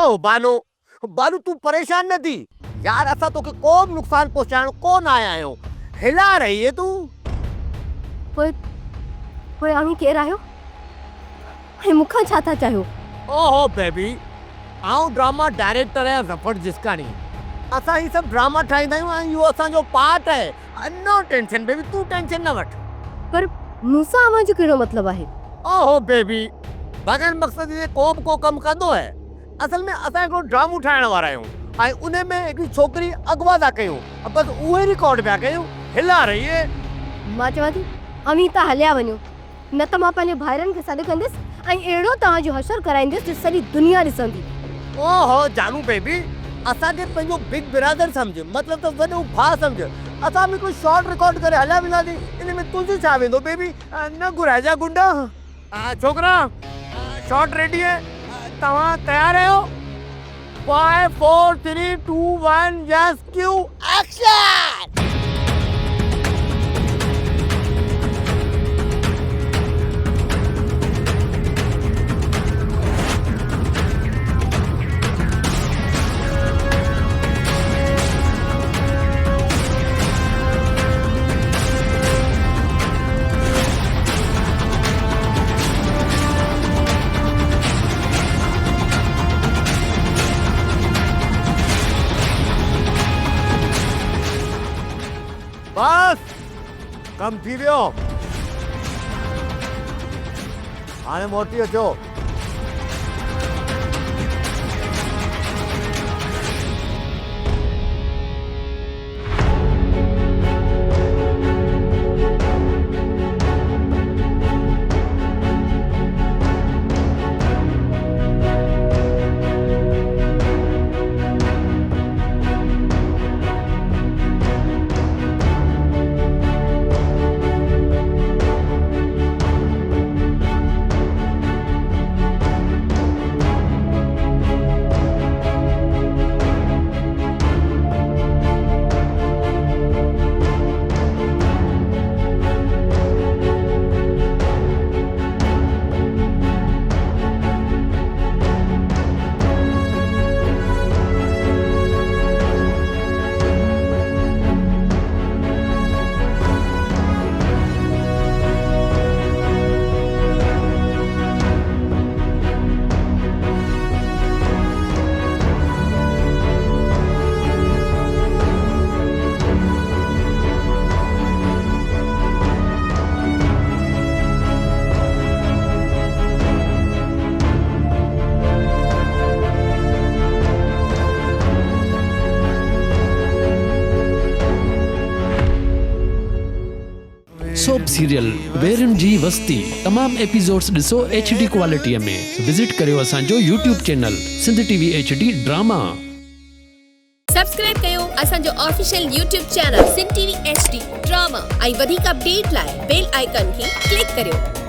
हो बानो, बानो तू परेशान न थी यार, असा तो के कोम नुकसान पहुंचाण कोन आया आयो, हिला रही है तू। पोइ आमी केर आयो ऐं मूंखां छा था चाहियो? ओहो बेबी, आऊं ड्रामा डायरेक्टर है जफर जिसकानी। असा ही सब ड्रामा ठाहींदा आहियूं ऐं इहो असांजो पार्ट है। नो टेंशन बेबी, तू टेंशन न वठ। पर मूंसां अवां जो कहिड़ो मतिलबु आहे? ओहो बेबी, बगैर मकसद जे कोम को कम कंदो है। असल में असां हिकिड़ो ड्रामो ठाहिण वारा आहियूं ऐं उन में हिकिड़ी छोकिरी अगवा था कयूं, बस उहे रिकॉर्ड पिया कयूं, हिला रही है। मां चवां थी अमी त हलिया वञो, न त मां पंहिंजे भाइरनि खे सॾु कंदसि ऐं अहिड़ो तव्हांजो हशर कराईंदसि जो सॼी दुनिया ॾिसंदी। ओहो जानू बेबी, असांखे पंहिंजो बिग ब्रदर सम्झ, मतलब तो वॾो भाउ सम्झ। असां बि कोई शॉर्ट रिकॉर्ड करे हलिया वेंदासीं, इन में तुंहिंजो छा वेंदो बेबी? न घुराइजा गुंडा। छोकिरा शॉर्ट रेडी है, तव्हां तयार आहियो? 5 4 3 2 1 जस्ट क्यू एक्शन। बस कम थी वियो, हाणे मोटी अचो। सोप सीरियल वेरन जी वस्ती तमाम एपिसोड्स ॾिसो HD क्वालिटीअ में। विजिट करियो असांजो YouTube channel Sindh TV HD drama. Subscribe कयो असांजो official YouTube channel Sindh TV HD drama ऐं वधीक अपडेट लाइ बेल आइकन खे क्लिक करियो।